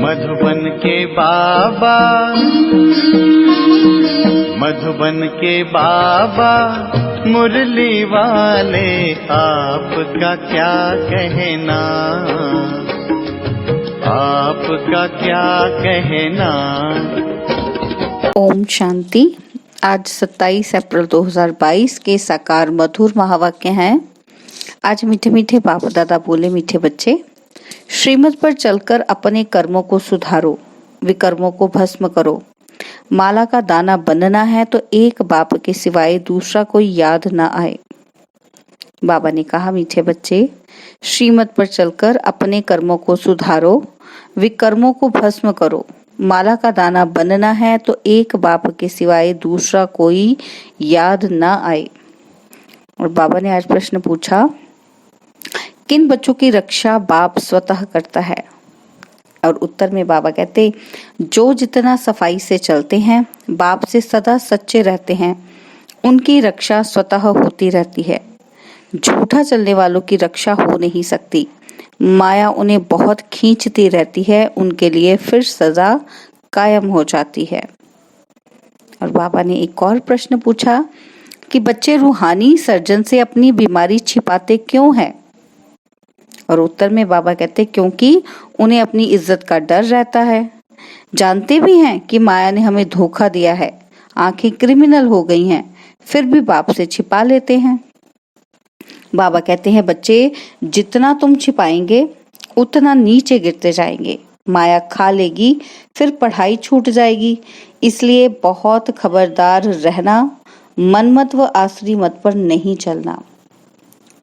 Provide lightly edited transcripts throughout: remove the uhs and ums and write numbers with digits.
मधुबन के बाबा, मधुबन के बाबा मुरली वाले, आपका क्या कहना, आपका क्या कहना। ओम शांति। आज 27 अप्रैल 2022 के साकार मधुर महावाक्य हैं। आज मीठे मीठे बाप दादा बोले, मीठे बच्चे, श्रीमत पर चलकर अपने कर्मों को सुधारो, विकर्मों को भस्म करो। माला का दाना बनना है तो एक बाप के सिवाय दूसरा कोई याद न आए। बाबा ने कहा, मीठे बच्चे, श्रीमत पर चलकर अपने कर्मों को सुधारो, विकर्मों को भस्म करो। माला का दाना बनना है तो एक बाप के सिवाय दूसरा कोई याद ना आए। और बाबा ने आज प्रश्न पूछा, किन बच्चों की रक्षा बाप स्वतः करता है? और उत्तर में बाबा कहते, जो जितना सफाई से चलते हैं, बाप से सदा सच्चे रहते हैं, उनकी रक्षा स्वतः होती रहती है। झूठा चलने वालों की रक्षा हो नहीं सकती। माया उन्हें बहुत खींचती रहती है, उनके लिए फिर सजा कायम हो जाती है। और बाबा ने एक और प्रश्न पूछा कि बच्चे रूहानी सर्जन से अपनी बीमारी छिपाते क्यों हैं? और उत्तर में बाबा कहते, क्योंकि उन्हें अपनी इज्जत का डर रहता है। जानते भी हैं कि माया ने हमें धोखा दिया है, आंखें क्रिमिनल हो गई हैं, फिर भी बाप से छिपा लेते हैं। बाबा कहते हैं, बच्चे, जितना तुम छिपाएंगे उतना नीचे गिरते जाएंगे। माया खा लेगी, फिर पढ़ाई छूट जाएगी। इसलिए बहुत खबरदार रहना, मनमत व आसुरी मत पर नहीं चलना।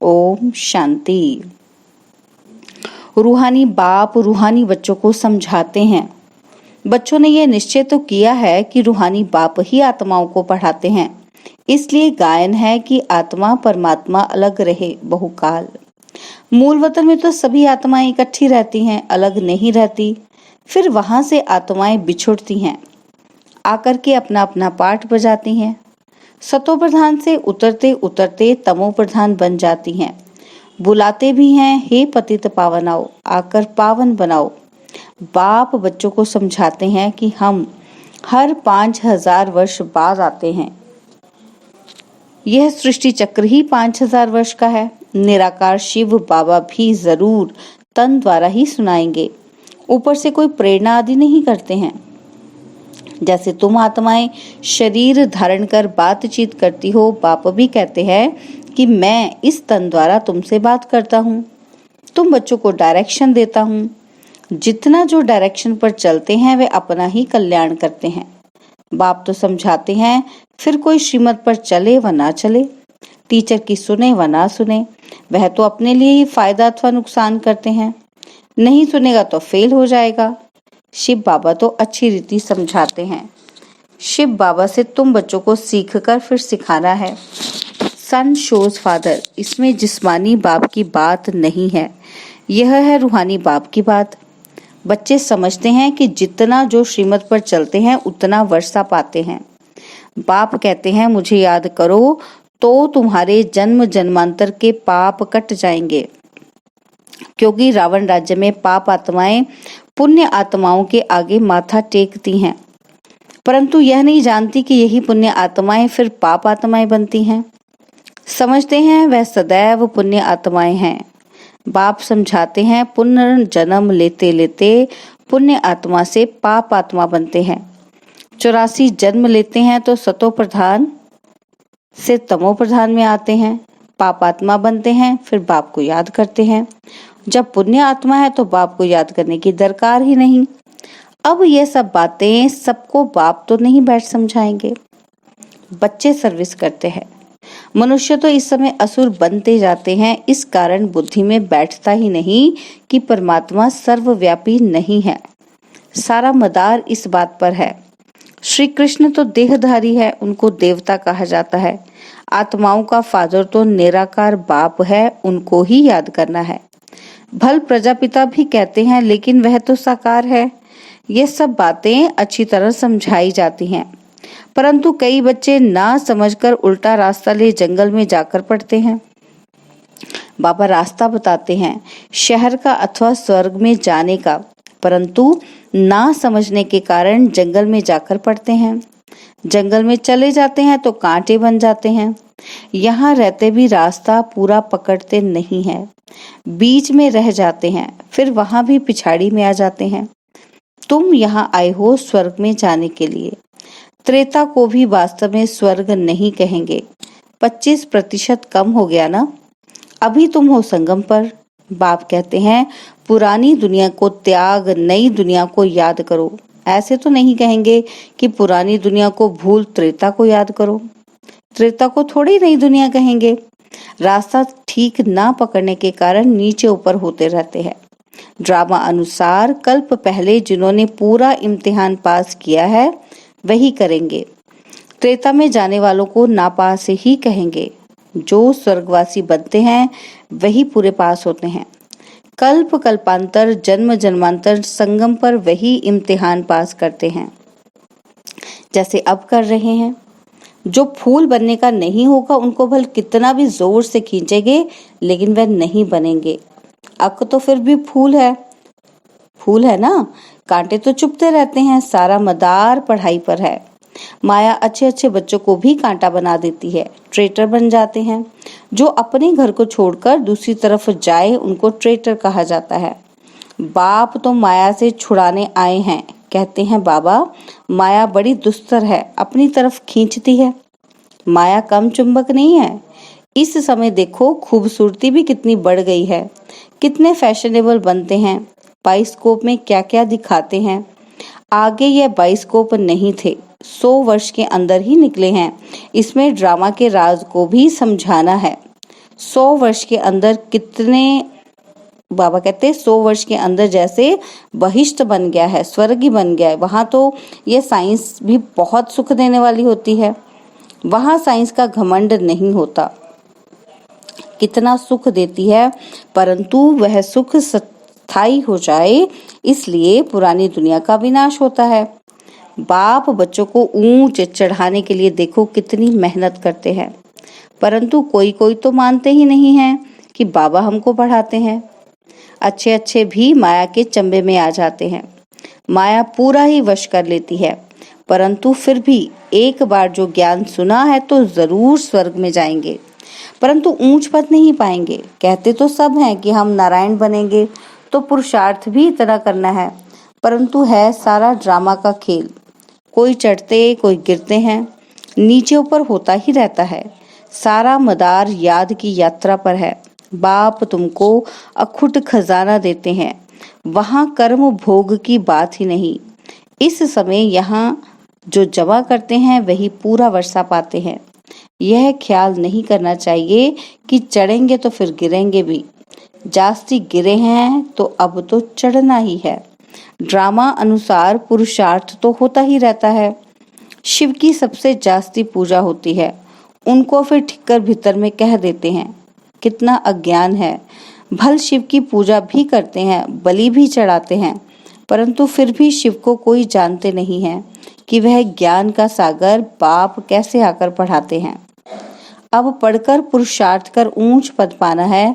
ओम शांति। रूहानी बाप रूहानी बच्चों को समझाते हैं। बच्चों ने यह निश्चय तो किया है कि रूहानी बाप ही आत्माओं को पढ़ाते हैं। इसलिए गायन है कि आत्मा परमात्मा अलग रहे बहुकाल। मूल वतन में तो सभी आत्माएं इकट्ठी रहती हैं, अलग नहीं रहती। फिर वहां से आत्माएं बिछुड़ती हैं, आकर के अपना अपना पाठ बजाती हैं। सतो प्रधान से उतरते उतरते तमो प्रधान बन जाती हैं। बुलाते भी हैं, हे पतित पावन आओ, आकर पावन बनाओ। बाप बच्चों को समझाते हैं कि हम हर 5000 वर्ष बाद आते हैं। यह सृष्टि चक्र ही 5000 वर्ष का है। निराकार शिव बाबा भी जरूर तन द्वारा ही सुनाएंगे, ऊपर से कोई प्रेरणा आदि नहीं करते हैं। जैसे तुम आत्माएं शरीर धारण कर बातचीत करती हो, बाप भी कहते हैं कि मैं इस तन द्वारा तुमसे बात करता हूँ, तुम बच्चों को डायरेक्शन देता हूँ। जितना जो डायरेक्शन पर चलते हैं वे अपना ही कल्याण करते हैं। बाप तो समझाते हैं, फिर कोई श्रीमत पर चले व ना चले, टीचर की सुने व ना सुने, वह तो अपने लिए ही फायदा अथवा नुकसान करते हैं। नहीं सुनेगा तो फेल हो जाएगा। शिव बाबा तो अच्छी रीति समझाते हैं। शिव बाबा से तुम बच्चों को सीख कर फिर सिखाना है। सन शोज फादर, इसमें जिस्मानी बाप की बात नहीं है, यह है रूहानी बाप की बात। बच्चे समझते हैं कि जितना जो श्रीमत पर चलते हैं उतना वर्षा पाते हैं। बाप कहते हैं, मुझे याद करो तो तुम्हारे जन्म जन्मांतर के पाप कट जाएंगे। क्योंकि रावण राज्य में पाप आत्माएं पुण्य आत्माओं के आगे माथा टेकती हैं, परंतु यह नहीं जानती कि यही पुण्य आत्माएं फिर पाप आत्माएं बनती हैं। समझते हैं वह सदैव पुण्य आत्माएं हैं। बाप समझाते हैं, पुनर्जन्म लेते लेते पुण्य आत्मा से पाप आत्मा बनते हैं। 84 जन्म लेते हैं तो सतो प्रधान से तमो प्रधान में आते हैं, पाप आत्मा बनते हैं, फिर बाप को याद करते हैं। जब पुण्य आत्मा है तो बाप को याद करने की दरकार ही नहीं। अब ये सब बातें सबको बाप तो नहीं बैठ समझाएंगे, बच्चे सर्विस करते हैं। मनुष्य तो इस समय असुर बनते जाते हैं, इस कारण बुद्धि में बैठता ही नहीं कि परमात्मा सर्वव्यापी नहीं है। सारा मदार इस बात पर है। श्री कृष्ण तो देहधारी है, उनको देवता कहा जाता है। आत्माओं का फादर तो निराकार बाप है, उनको ही याद करना है। भल प्रजापिता भी कहते हैं, लेकिन वह तो साकार है। ये सब बातें अच्छी तरह समझाई जाती हैं, परंतु कई बच्चे ना समझकर उल्टा रास्ता ले जंगल में जाकर पड़ते हैं। बाबा रास्ता बताते हैं, शहर का अथवा स्वर्ग में जाने का, परंतु ना समझने के कारण जंगल में जाकर पड़ते हैं। जंगल में चले जाते हैं तो कांटे बन जाते हैं। यहाँ रहते भी रास्ता पूरा पकड़ते नहीं हैं, बीच में रह जाते हैं, फिर वहां भी पिछाड़ी में आ जाते हैं। तुम यहाँ आए हो स्वर्ग में जाने के लिए। त्रेता को भी वास्तव में स्वर्ग नहीं कहेंगे। 25% कम हो गया ना। अभी तुम हो संगम पर। बाप कहते हैं पुरानी दुनिया को त्याग, नई दुनिया को याद करो। ऐसे तो नहीं कहेंगे कि पुरानी दुनिया को भूल, त्रेता को याद करो। त्रेता को थोड़ी नई दुनिया कहेंगे। रास्ता ठीक ना पकड़ने के कारण नीचे ऊपर होते रहते हैं। ड्रामा अनुसार कल्प पहले जिन्होंने पूरा इम्तिहान पास किया है वही करेंगे। त्रेता में जाने वालों को नापास ही कहेंगे। जो स्वर्गवासी बनते हैं वही पूरे पास होते हैं। कल्प कल्पांतर, जन्म जन्मांतर संगम पर वही इम्तिहान पास करते हैं, जैसे अब कर रहे हैं। जो फूल बनने का नहीं होगा उनको भल कितना भी जोर से खींचेंगे लेकिन वह नहीं बनेंगे। अक तो फिर भी फूल है ना। कांटे तो चुभते रहते हैं। सारा मदार पढ़ाई पर है। माया अच्छे अच्छे बच्चों को भी कांटा बना देती है, ट्रेटर बन जाते हैं। जो अपने घर को छोड़कर दूसरी तरफ जाए उनको ट्रेटर कहा जाता है। बाप तो माया से छुड़ाने आए हैं। कहते हैं बाबा माया बड़ी दुस्तर है, अपनी तरफ खींचती है। माया कम चुंबक नहीं है। इस समय देखो खूबसूरती भी कितनी बढ़ गई है। कितने फैशनेबल बनते हैं। बाइस्कोप में क्या क्या दिखाते हैं। आगे यह बाइस्कोप नहीं थे, 100 वर्ष के अंदर ही निकले हैं। इसमें ड्रामा के राज को भी समझाना है। 100 वर्ष के अंदर कितने, बाबा कहते हैं 100 वर्ष के अंदर जैसे बहिष्ट बन गया है, स्वर्ग ही बन गया है। वहां तो ये साइंस भी बहुत सुख देने वाली होती है। वहां साइंस का घमंड नहीं होता। कितना सुख देती है, परंतु वह सुख स्थायी हो जाए इसलिए पुरानी दुनिया का विनाश होता है। बाप बच्चों को ऊंच चढ़ाने के लिए देखो कितनी मेहनत करते हैं, परंतु कोई कोई तो मानते ही नहीं है कि बाबा हमको पढ़ाते हैं। अच्छे अच्छे भी माया के चंबे में आ जाते हैं। माया पूरा ही वश कर लेती है, परंतु फिर भी एक बार जो ज्ञान सुना है तो जरूर स्वर्ग में जाएंगे, परंतु ऊंच पद नहीं पाएंगे। कहते तो सब हैं कि हम नारायण बनेंगे, तो पुरुषार्थ भी इतना करना है, परंतु है सारा ड्रामा का खेल। कोई चढ़ते कोई गिरते हैं, नीचे ऊपर होता ही रहता है। सारा मदार याद की यात्रा पर है। बाप तुमको अखुट खजाना देते हैं, वहां कर्म भोग की बात ही नहीं। इस समय यहाँ जो जमा करते हैं वही पूरा वर्षा पाते हैं। यह ख्याल नहीं करना चाहिए कि चढ़ेंगे तो फिर गिरेंगे भी। जास्ती गिरे हैं तो अब तो चढ़ना ही है। ड्रामा अनुसार पुरुषार्थ तो होता ही रहता है। शिव की सबसे जास्ती पूजा होती है, उनको फिर ठिक्कर भीतर में कह देते हैं। कितना अज्ञान है। भल शिव की पूजा भी करते हैं, बलि भी चढ़ाते हैं, परंतु फिर भी शिव को कोई जानते नहीं है कि वह ज्ञान का सागर बाप कैसे आकर पढ़ाते हैं। अब पढ़कर पुरुषार्थ कर ऊंच पद पाना है।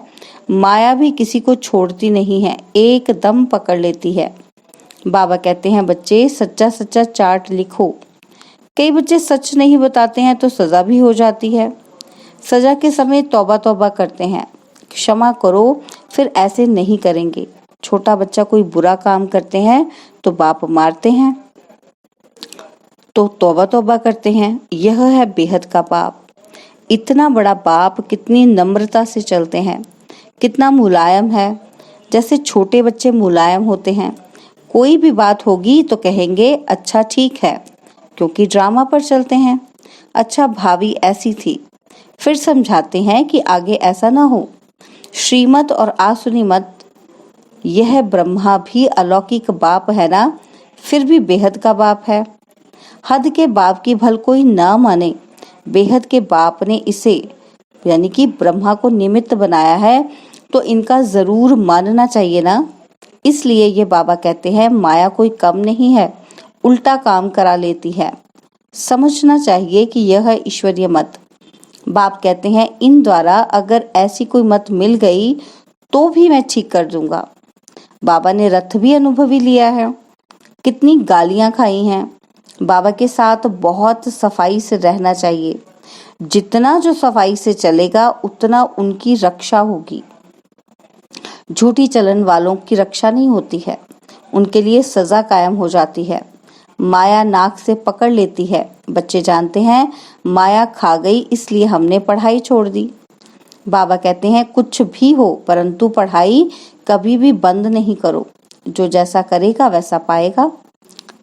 माया भी किसी को छोड़ती नहीं है, एकदम पकड़ लेती है। बाबा कहते हैं बच्चे सच्चा सच्चा चार्ट लिखो। कई बच्चे सच नहीं बताते हैं तो सजा भी हो जाती है। सजा के समय तौबा तौबा करते हैं, क्षमा करो, फिर ऐसे नहीं करेंगे। छोटा बच्चा कोई बुरा काम करते हैं तो बाप मारते हैं, तो तौबा तौबा करते हैं। यह है बेहद का पाप। इतना बड़ा बाप कितनी नम्रता से चलते हैं, कितना मुलायम है, जैसे छोटे बच्चे मुलायम होते हैं। कोई भी बात होगी तो कहेंगे अच्छा ठीक है, क्योंकि ड्रामा पर चलते हैं। अच्छा भाभी ऐसी थी, फिर समझाते हैं कि आगे ऐसा ना हो। श्रीमत और आसुनी मत। यह ब्रह्मा भी अलौकिक बाप है ना, फिर भी बेहद का बाप है। हद के बाप की भल कोई ना माने, बेहद के बाप ने इसे यानी कि ब्रह्मा को निमित्त बनाया है तो इनका जरूर मानना चाहिए ना। इसलिए ये बाबा कहते हैं माया कोई कम नहीं है, उल्टा काम करा लेती है। समझना चाहिए कि यह है ईश्वरीय मत। बाप कहते हैं इन द्वारा अगर ऐसी कोई मत मिल गई तो भी मैं ठीक कर दूंगा। बाबा ने रथ भी अनुभवी लिया है, कितनी गालियां खाई हैं। बाबा के साथ बहुत सफाई से रहना चाहिए। जितना जो सफाई से चलेगा उतना उनकी रक्षा होगी। झूठी चलन वालों की रक्षा नहीं होती है, उनके लिए सजा कायम हो जाती है। माया नाक से पकड़ लेती है। बच्चे जानते हैं माया खा गई, इसलिए हमने पढ़ाई छोड़ दी। बाबा कहते हैं कुछ भी हो परंतु पढ़ाई कभी भी बंद नहीं करो। जो जैसा करेगा वैसा पाएगा।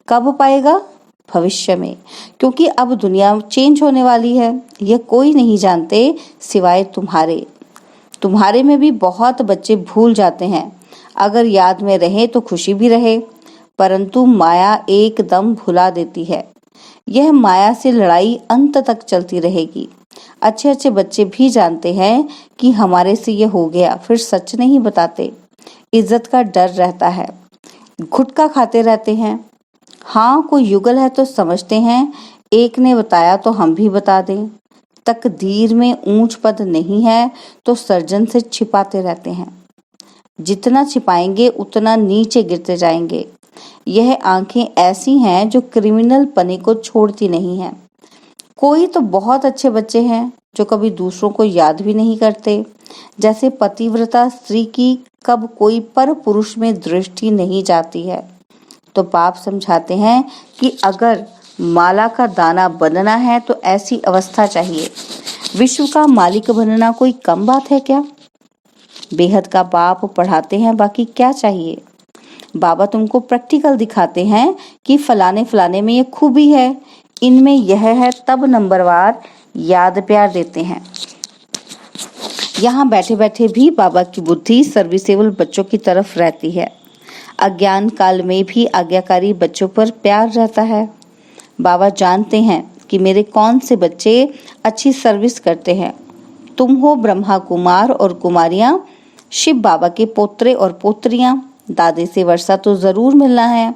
कब पाएगा? भविष्य में, क्योंकि अब दुनिया चेंज होने वाली है। यह कोई नहीं जानते सिवाय तुम्हारे। तुम्हारे में भी बहुत बच्चे भूल जाते हैं। अगर याद में रहे तो खुशी भी रहे, परंतु माया एकदम भुला देती है। यह माया से लड़ाई अंत तक चलती रहेगी। अच्छे अच्छे बच्चे भी जानते हैं कि हमारे से ये हो गया, फिर सच नहीं बताते। इज्जत का डर रहता है, गुटखा खाते रहते हैं। हाँ, कोई युगल है तो समझते हैं एक ने बताया तो हम भी बता दें। तकदीर में ऊंच पद नहीं है तो सर्जन से छिपाते रहते हैं। जितना छिपाएंगे उतना नीचे गिरते जाएंगे। यह आंखें ऐसी हैं जो क्रिमिनल पने को छोड़ती नहीं हैं। कोई तो बहुत अच्छे बच्चे हैं जो कभी दूसरों को याद भी नहीं करते। जैसे पतिव्रता स्त्री की कब कोई पर पुरुष में दृष्टि नहीं जाती है। तो बाप समझाते हैं कि अगर माला का दाना बनना है तो ऐसी अवस्था चाहिए। विश्व का मालिक बनना कोई कम बात है क्या? बेहद का बाप पढ़ाते हैं, बाकी क्या चाहिए। बाबा तुमको प्रैक्टिकल दिखाते हैं कि फलाने फलाने में ये खूबी है, इनमें यह है, तब नंबरवार याद प्यार देते हैं। यहाँ बैठे बैठे भी बाबा की बुद्धि सर्विसेबल बच्चों की तरफ रहती है। अज्ञान काल में भी आज्ञाकारी बच्चों पर प्यार रहता है। बाबा जानते हैं कि मेरे कौन से बच्चे अच्छी सर्विस करते हैं। तुम हो ब्रह्मा कुमार और कुमारियां, शिव बाबा के पोत्रे और पोत्रियां। दादे से वर्षा तो जरूर मिलना है।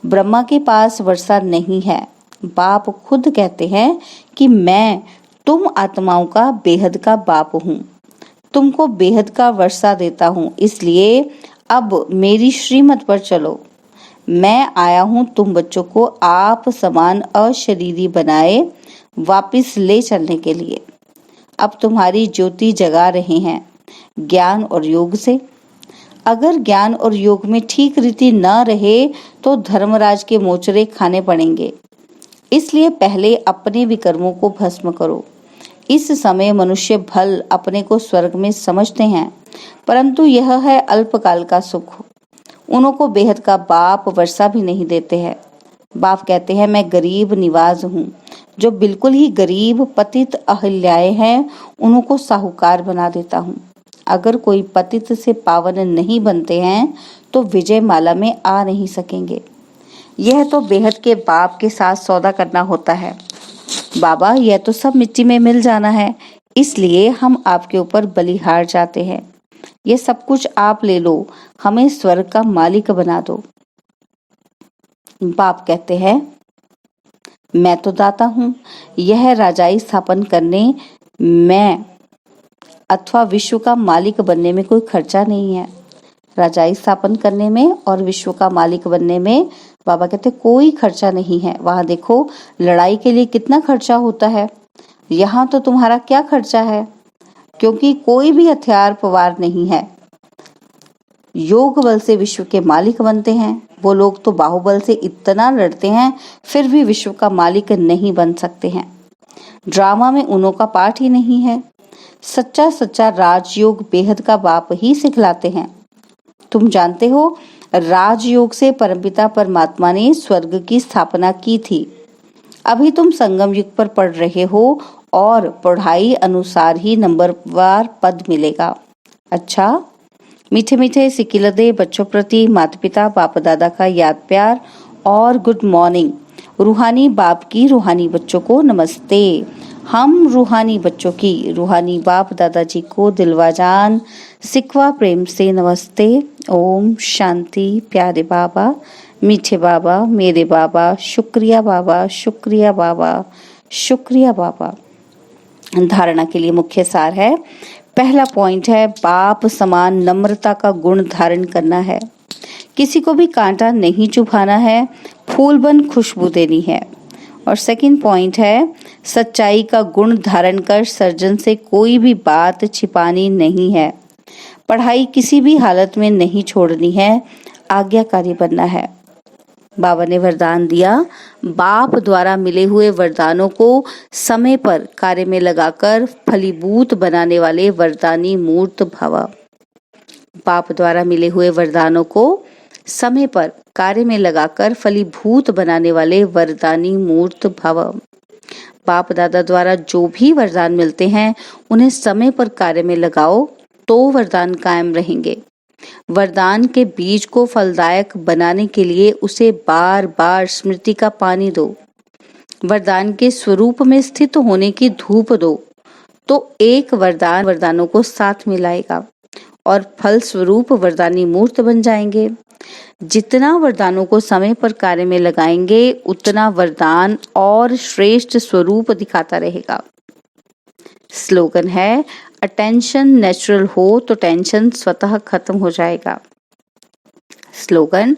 ब्रह्मा के पास वर्षा नहीं है। बाप खुद कहते हैं कि मैं तुम आत्माओं का बेहद का बाप हूँ, तुमको बेहद का वर्षा देता हूँ। इसलिए अब मेरी श्रीमत पर चलो। मैं आया हूँ तुम बच्चों को आप समान अशरीरी बनाए वापिस ले चलने के लिए। अब तुम्हारी ज्योति जगा रहे हैं ज्ञान और योग से। अगर ज्ञान और योग में ठीक रीति न रहे तो धर्मराज के मोचरे खाने पड़ेंगे। इसलिए पहले अपने विकर्मों को भस्म करो। इस समय मनुष्य भल अपने को स्वर्ग में समझते हैं, परंतु यह है अल्पकाल का सुख। उनको बेहद का बाप वर्षा भी नहीं देते हैं। बाप कहते हैं मैं गरीब निवाज हूँ। जो बिल्कुल ही गरीब पतित अहिल्याएं हैं उनको साहूकार बना देता हूँ। अगर कोई पतित से पावन नहीं बनते हैं तो विजय माला में आ नहीं सकेंगे। यह तो बेहद के बाप के साथ सौदा करना होता है। बाबा यह तो सब मिट्टी में मिल जाना है, इसलिए हम आपके ऊपर बलिहार जाते हैं। ये सब कुछ आप ले लो, हमें स्वर्ग का मालिक बना दो। बाप कहते हैं मैं तो दाता हूँ। यह राजाई स्थापन करने मैं अथवा विश्व का मालिक बनने में कोई खर्चा नहीं है। राजाई स्थापन करने में और विश्व का मालिक बनने में बाबा कहते कोई खर्चा नहीं है। वहां देखो लड़ाई के लिए कितना खर्चा होता है। यहाँ तो तुम्हारा क्या खर्चा है, क्योंकि कोई भी हथियार पवार नहीं है। योग बल से विश्व के मालिक बनते हैं। वो लोग तो बाहुबल से इतना लड़ते हैं फिर भी विश्व का मालिक नहीं बन सकते हैं। ड्रामा में उन्हों का पार्ट ही नहीं है। सच्चा सच्चा राजयोग बेहद का बाप ही सिखलाते हैं। तुम जानते हो राजयोग से परमपिता परमात्मा ने स्वर्ग की स्थापना की थी। अभी तुम संगम युग पर पढ़ रहे हो और पढ़ाई अनुसार ही नंबरवार पद मिलेगा। अच्छा, मीठे मीठे सिकिलदे बच्चों प्रति माता पिता बाप दादा का याद प्यार और गुड मॉर्निंग। रूहानी बाप की रूहानी बच्चों को नमस्ते। हम रूहानी बच्चों की रूहानी बाप दादाजी को दिलवा जान सिकवा प्रेम से नमस्ते। ओम शांति। प्यारे बाबा, मीठे बाबा, मेरे बाबा, शुक्रिया बाबा, शुक्रिया बाबा, शुक्रिया बाबा। धारणा के लिए मुख्य सार है। पहला पॉइंट है बाप समान नम्रता का गुण धारण करना है। किसी को भी कांटा नहीं चुभाना है, फूल बन खुशबू देनी है। और सेकंड पॉइंट है, सच्चाई का गुण धारण कर सर्जन से कोई भी बात छिपानी नहीं है। पढ़ाई किसी भी हालत में नहीं छोड़नी है, आज्ञाकारी बनना है। बाबा ने वरदान दिया, बाप द्वारा मिले हुए वरदानों को समय पर कार्य में लगाकर फलीभूत बनाने वाले वरदानी मूर्त भव। बाप द्वारा मिले हुए वरदानों को समय पर कार्य में लगाकर फलीभूत बनाने वाले वरदानी मूर्त भव। बाप दादा द्वारा जो भी वरदान मिलते हैं उन्हें समय पर कार्य में लगाओ तो वरदान कायम रहेंगे। वरदान के बीज को फलदायक बनाने के लिए उसे बार बार स्मृति का पानी दो। वरदान के स्वरूप में स्थित होने की धूप दो तो एक वरदान वरदानों को साथ मिलाएगा और फल स्वरूप वरदानी मूर्त बन जाएंगे। जितना वरदानों को समय पर कार्य में लगाएंगे उतना वरदान और श्रेष्ठ स्वरूप दिखाता रहेगा। स्लोगन है, अटेंशन नेचुरल हो तो टेंशन स्वतः खत्म हो जाएगा। स्लोगन,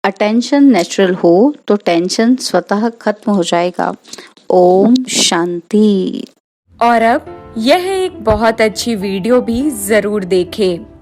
अटेंशन नेचुरल हो तो टेंशन स्वतः खत्म हो जाएगा। ओम शांति। और अब यह एक बहुत अच्छी वीडियो भी जरूर देखें।